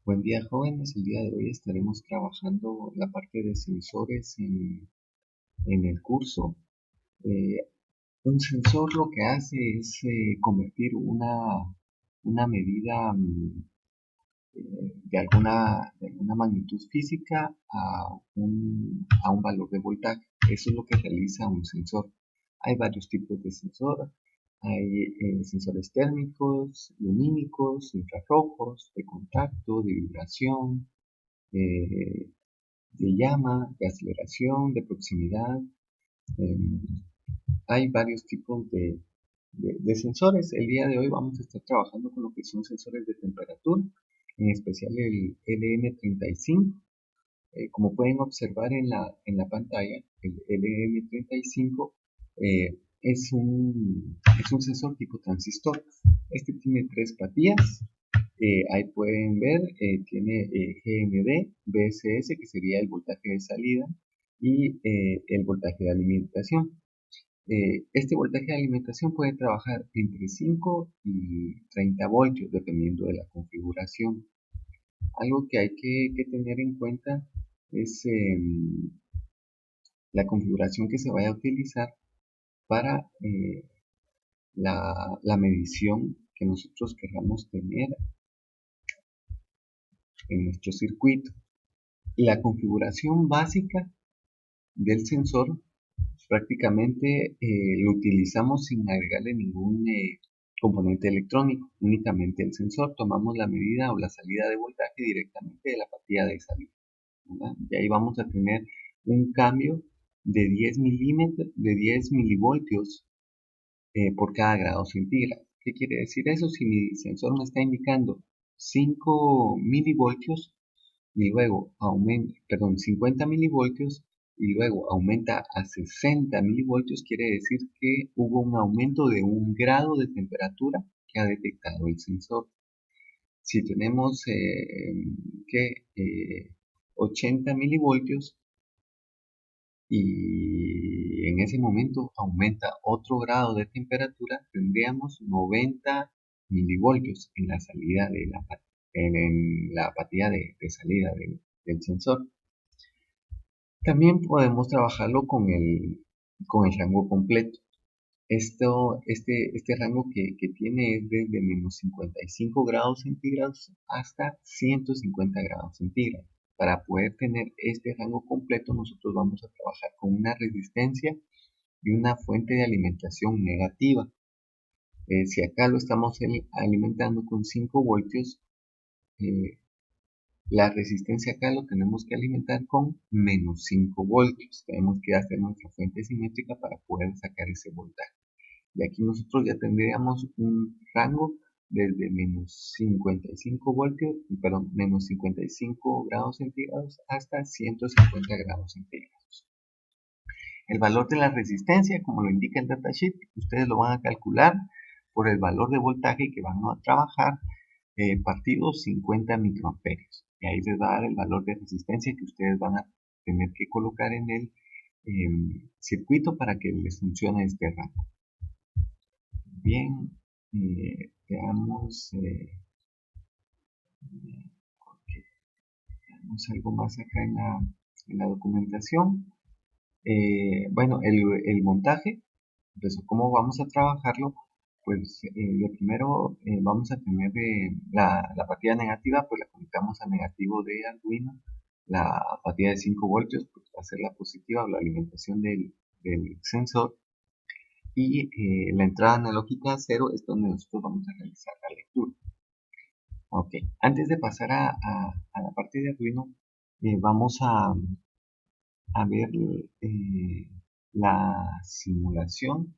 Buen día, jóvenes. El día de hoy estaremos trabajando la parte de sensores en el curso. Eh, un sensor lo que hace es convertir una medida de alguna magnitud física a un valor de voltaje. Eso es lo que realiza un sensor. Hay varios tipos de sensor. Hay sensores térmicos, lumínicos, infrarrojos, de contacto, de vibración, eh, de llama, de aceleración, de proximidad. em, Hay varios tipos de sensores. El día de hoy vamos a estar trabajando con lo que son sensores de temperatura, en especial el LM35. Como pueden observar en la pantalla, el LM35 es un sensor tipo transistor. Este tiene tres patillas. Ahí pueden ver, tiene GND, VSS, que sería el voltaje de salida, y el voltaje de alimentación. Este voltaje de alimentación puede trabajar entre 5 y 30 voltios, dependiendo de la configuración. Algo que hay que tener en cuenta es la configuración que se vaya a utilizar para la medición que nosotros queramos tener en nuestro circuito. La configuración básica del sensor prácticamente lo utilizamos sin agregarle ningún componente electrónico, únicamente el sensor. Tomamos la medida o la salida de voltaje directamente de la patilla de salida, ¿verdad? Y ahí vamos a tener un cambio de 10 milímetros, de 10 milivoltios por cada grado centígrado. ¿Qué quiere decir eso? Si mi sensor me está indicando 5 milivoltios, y luego aumenta, perdón, 50 milivoltios y luego aumenta a 60 milivoltios, quiere decir que hubo un aumento de 1 grado de temperatura que ha detectado el sensor. Si tenemos que 80 milivoltios y en ese momento aumenta otro grado de temperatura, tendríamos 90 milivoltios en la salida en la patilla de salida del sensor. También podemos trabajarlo con el rango completo. Este rango que tiene es desde menos 55 grados centígrados hasta 150 grados centígrados. Para poder tener este rango completo, nosotros vamos a trabajar con una resistencia y una fuente de alimentación negativa. Si acá lo estamos alimentando con 5 voltios, eh, la resistencia acá lo tenemos que alimentar con menos 5 voltios. Tenemos que hacer nuestra fuente simétrica para poder sacar ese voltaje. Y aquí nosotros ya tendríamos un rango desde menos 55 voltios, perdón, menos 55 grados centígrados hasta 150 grados centígrados. El valor de la resistencia, como lo indica el datasheet, ustedes lo van a calcular por el valor de voltaje que van a trabajar partido 50 microamperios. Y ahí les va a dar el valor de resistencia que ustedes van a tener que colocar en el circuito para que les funcione este rango. Bien, veamos, veamos algo más acá en la documentación. Bueno, el montaje, entonces, ¿cómo vamos a trabajarlo? Pues de primero vamos a tener la partida negativa, pues la conectamos al negativo de Arduino. La partida de 5 voltios pues, va a ser la positiva o la alimentación del sensor. Y la entrada analógica 0 es donde nosotros vamos a realizar la lectura. Ok, antes de pasar a la parte de Arduino, vamos a ver la simulación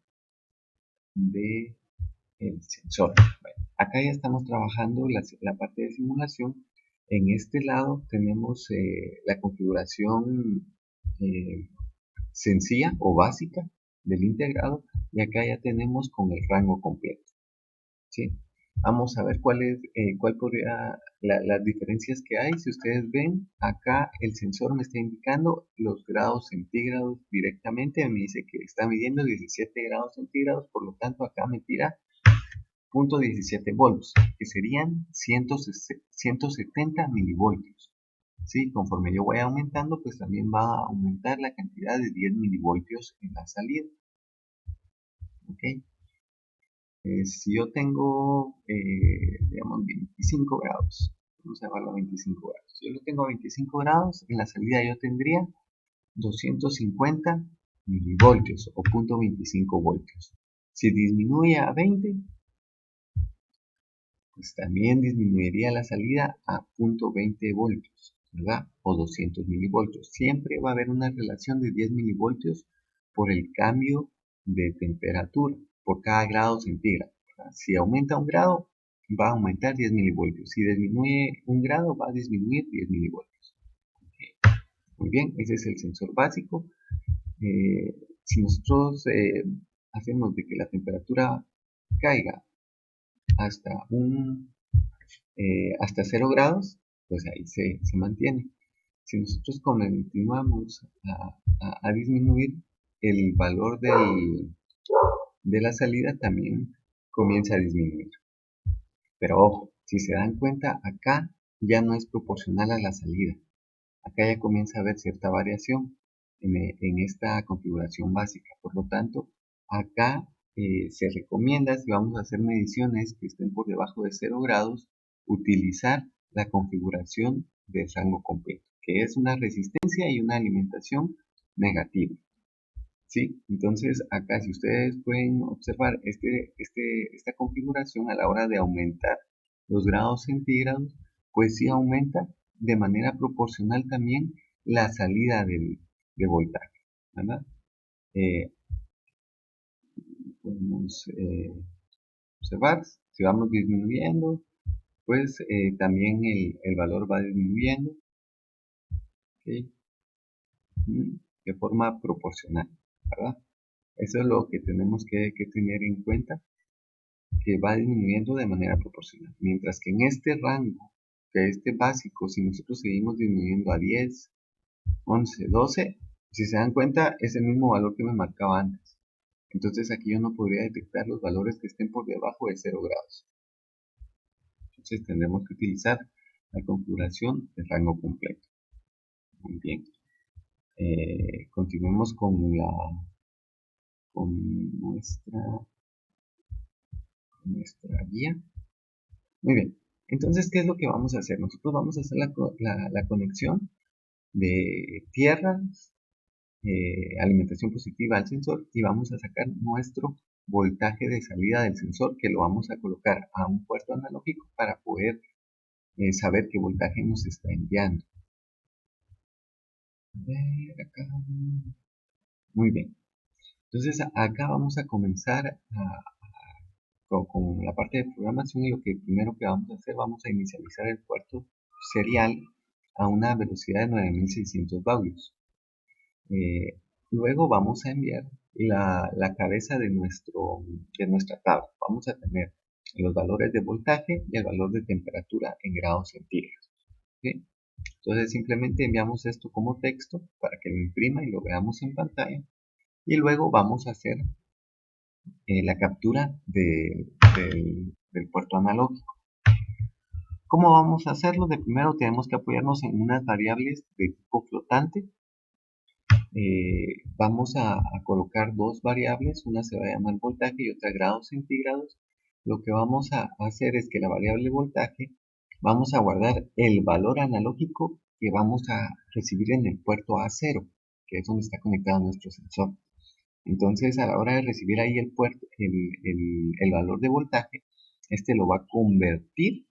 del sensor. Bueno, acá ya estamos trabajando la parte de simulación. En este lado tenemos la configuración sencilla o básica del integrado y acá ya tenemos con el rango completo, ¿sí? Vamos a ver cuál podría, las diferencias que hay. Si ustedes ven, acá el sensor me está indicando los grados centígrados directamente. Me dice que está midiendo 17 grados centígrados, por lo tanto acá me tira .17 volts, que serían 170 milivoltios. ¿Sí? Conforme yo voy aumentando, pues también va a aumentar la cantidad de 10 milivoltios en la salida. ¿Ok? Si yo tengo, digamos, 25 grados, vamos a llevarlo a 25 grados. Si yo lo tengo a 25 grados, en la salida yo tendría 250 milivoltios o .25 voltios. Si disminuye a 20, pues también disminuiría la salida a .20 voltios, ¿verdad? O 200 milivoltios. Siempre va a haber una relación de 10 milivoltios por el cambio de temperatura por cada grado centígrado, ¿verdad? Si aumenta un grado, va a aumentar 10 milivoltios. Si disminuye un grado, va a disminuir 10 milivoltios. Okay. Muy bien, ese es el sensor básico. Si nosotros hacemos de que la temperatura caiga hasta hasta 0 grados, pues ahí se mantiene. Si nosotros continuamos a disminuir, el valor de la salida también comienza a disminuir. Pero ojo, si se dan cuenta, acá ya no es proporcional a la salida. Acá ya comienza a haber cierta variación en esta configuración básica. Por lo tanto, acá se recomienda, si vamos a hacer mediciones que estén por debajo de 0 grados, utilizar la configuración de rango completo, que es una resistencia y una alimentación negativa. ¿Sí? Entonces, acá si ustedes pueden observar esta configuración a la hora de aumentar los grados centígrados, pues sí aumenta de manera proporcional también la salida de voltaje, ¿verdad? Podemos observar, si vamos disminuyendo, pues también el valor va disminuyendo, ¿okay? De forma proporcional, ¿verdad? Eso es lo que tenemos que tener en cuenta, que va disminuyendo de manera proporcional. Mientras que en este rango, que este básico, si nosotros seguimos disminuyendo a 10, 11, 12, si se dan cuenta, es el mismo valor que me marcaba antes. Entonces aquí yo no podría detectar los valores que estén por debajo de 0 grados. Entonces tendremos que utilizar la configuración de rango completo. Muy bien. Continuemos con nuestra guía. Muy bien. Entonces, ¿qué es lo que vamos a hacer? Nosotros vamos a hacer la conexión de tierras, alimentación positiva al sensor, y vamos a sacar nuestro voltaje de salida del sensor, que lo vamos a colocar a un puerto analógico para poder saber qué voltaje nos está enviando. A ver, acá. Muy bien. Entonces acá vamos a comenzar con la parte de programación, y lo que primero que vamos a hacer, vamos a inicializar el puerto serial a una velocidad de 9600 baulios. Luego vamos a enviar la cabeza de nuestra tabla. Vamos a tener los valores de voltaje y el valor de temperatura en grados centígrados. ¿Sí? Entonces simplemente enviamos esto como texto para que lo imprima y lo veamos en pantalla. Y luego vamos a hacer la captura del puerto analógico. ¿Cómo vamos a hacerlo? De primero tenemos que apoyarnos en unas variables de tipo flotante. Vamos a colocar dos variables, una se va a llamar voltaje y otra grados centígrados. Lo que vamos a hacer es que la variable voltaje vamos a guardar el valor analógico que vamos a recibir en el puerto A0, que es donde está conectado nuestro sensor. Entonces, a la hora de recibir ahí el valor de voltaje, este lo va a convertir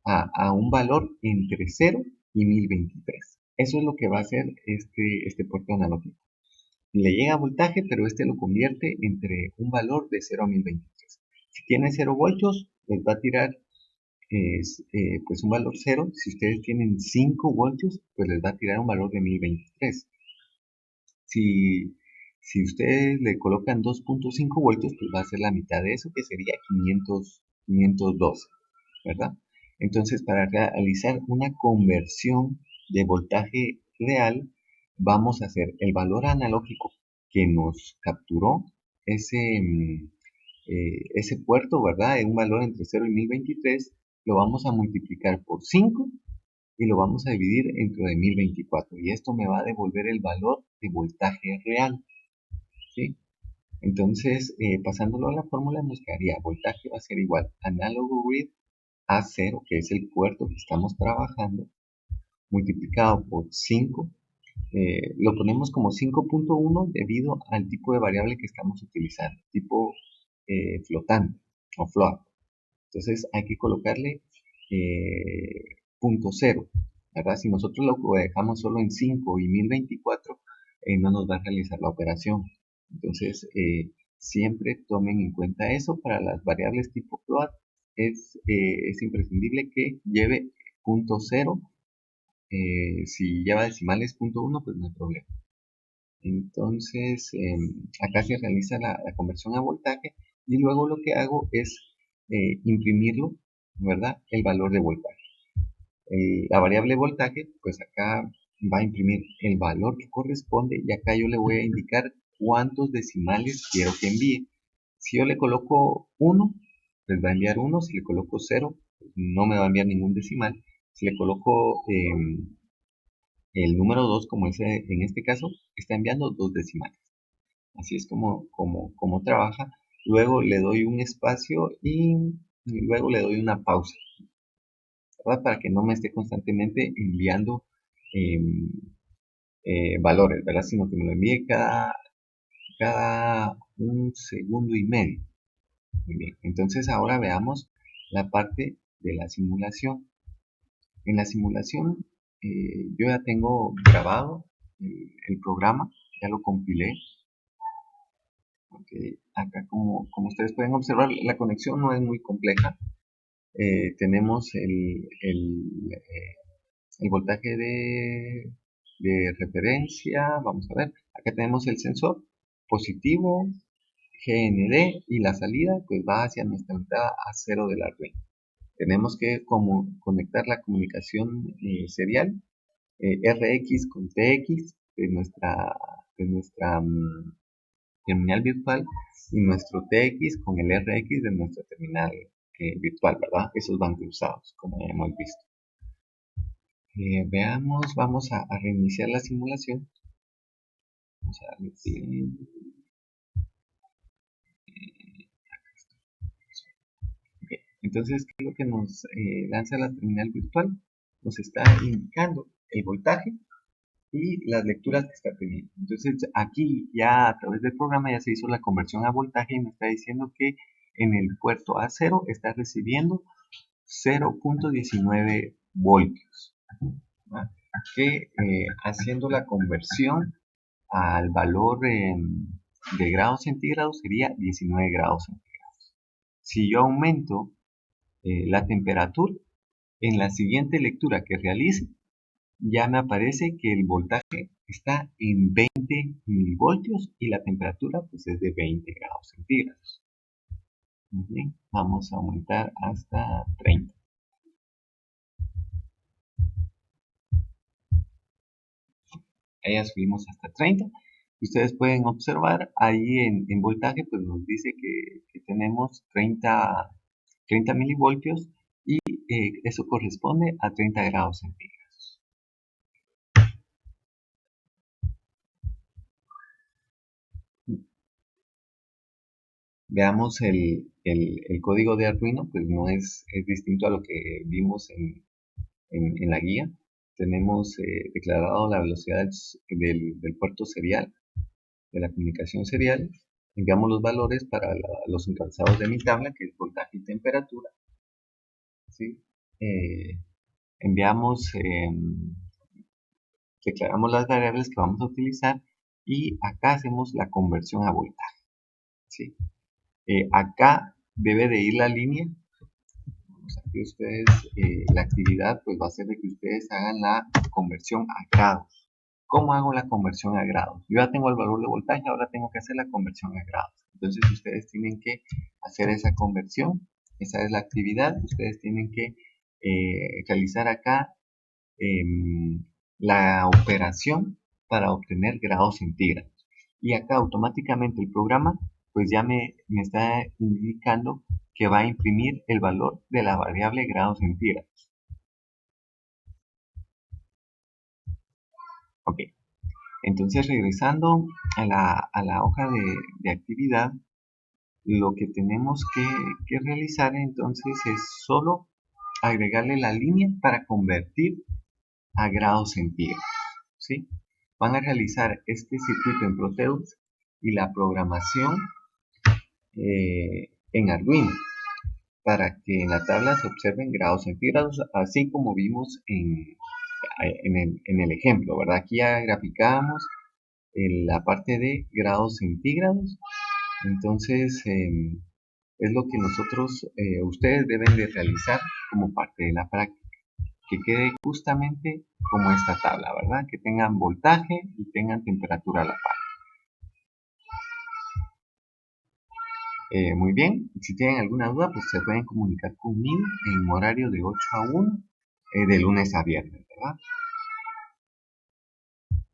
a un valor entre 0 y 1023. Eso es lo que va a hacer este puerto analógico. Le llega voltaje, pero este lo convierte entre un valor de 0 a 1023. Si tiene 0 voltios, les va a tirar pues un valor 0. Si ustedes tienen 5 voltios, pues les va a tirar un valor de 1023. Si ustedes le colocan 2.5 voltios, pues va a ser la mitad de eso, que sería 512, ¿verdad? Entonces, para realizar una conversión de voltaje real, vamos a hacer el valor analógico que nos capturó ese puerto, ¿verdad? En un valor entre 0 y 1023, lo vamos a multiplicar por 5 y lo vamos a dividir entre de 1024. Y esto me va a devolver el valor de voltaje real, ¿sí? Entonces, pasándolo a la fórmula, nos quedaría voltaje va a ser igual análogo with A0, que es el puerto que estamos trabajando, multiplicado por 5. Lo ponemos como 5.1 debido al tipo de variable que estamos utilizando, tipo flotante o float. Entonces hay que colocarle punto cero, ¿verdad? Si nosotros lo dejamos solo en 5 y 1024, no nos va a realizar la operación. Entonces, siempre tomen en cuenta eso. Para las variables tipo float, es imprescindible que lleve punto cero. Si lleva decimales punto uno, pues no hay problema. Entonces, acá se realiza la conversión a voltaje y luego lo que hago es imprimirlo, ¿verdad? El valor de voltaje. La variable voltaje, pues acá va a imprimir el valor que corresponde y acá yo le voy a indicar cuántos decimales quiero que envíe. Si yo le coloco 1, pues va a enviar 1. Si le coloco 0, pues no me va a enviar ningún decimal. Si le coloco el número 2, como es en este caso, está enviando 2 decimales. Así es como trabaja. Luego le doy un espacio y luego le doy una pausa, ¿verdad? Para que no me esté constantemente enviando em, valores, ¿verdad? Sino que me lo envíe cada un segundo y medio. Muy bien. Entonces ahora veamos la parte de la simulación. En la simulación yo ya tengo grabado el programa, ya lo compilé. Okay. Acá como ustedes pueden observar, la conexión no es muy compleja. Tenemos el voltaje de referencia. Vamos a ver, acá tenemos el sensor positivo, GND, y la salida pues va hacia nuestra entrada a 0 de la red. Tenemos que conectar la comunicación serial RX con TX de nuestra terminal virtual y nuestro TX con el RX de nuestra terminal virtual, ¿verdad? Esos van cruzados, como ya hemos visto. Veamos, vamos a reiniciar la simulación. Vamos a darle okay. Entonces, ¿qué es lo que nos lanza la terminal virtual? Nos está indicando el voltaje y las lecturas que está teniendo. Entonces, aquí ya a través del programa ya se hizo la conversión a voltaje y me está diciendo que en el puerto A0 está recibiendo 0.19 voltios, ¿verdad? Que haciendo la conversión al valor de grados centígrados sería 19 grados centígrados. Si yo aumento la temperatura, en la siguiente lectura que realice, ya me aparece que el voltaje está en 20 milivoltios y la temperatura pues es de 20 grados centígrados. Muy bien, vamos a aumentar hasta 30. Ahí ya subimos hasta 30. Ustedes pueden observar ahí en voltaje, pues nos dice que tenemos 30 milivoltios y eso corresponde a 30 grados centígrados. Veamos el código de Arduino, pues no es distinto a lo que vimos en la guía. Tenemos declarado la velocidad del puerto serial, de la comunicación serial. Enviamos los valores para los encabezados de mi tabla, que es voltaje y temperatura. ¿Sí? Enviamos, declaramos las variables que vamos a utilizar y acá hacemos la conversión a voltaje. ¿Sí? Acá debe de ir la línea. Aquí ustedes, la actividad pues va a ser de que ustedes hagan la conversión a grados. ¿Cómo hago la conversión a grados? Yo ya tengo el valor de voltaje, ahora tengo que hacer la conversión a grados. Entonces ustedes tienen que hacer esa conversión. Esa es la actividad. Ustedes tienen que realizar acá la operación para obtener grados centígrados. Y acá automáticamente el programa pues ya me está indicando que va a imprimir el valor de la variable grados centígrados. Ok, entonces regresando a la hoja de actividad, lo que tenemos que realizar entonces es solo agregarle la línea para convertir a grados centígrados, ¿sí? Van a realizar este circuito en Proteus y la programación en Arduino para que en la tabla se observen grados centígrados, así como vimos en el ejemplo, ¿verdad? Aquí ya graficamos la parte de grados centígrados, entonces es lo que ustedes deben de realizar como parte de la práctica, que quede justamente como esta tabla, ¿verdad? Que tengan voltaje y tengan temperatura a la par. Muy bien, si tienen alguna duda, pues se pueden comunicar conmigo en horario de 8 a 1, de lunes a viernes, ¿verdad?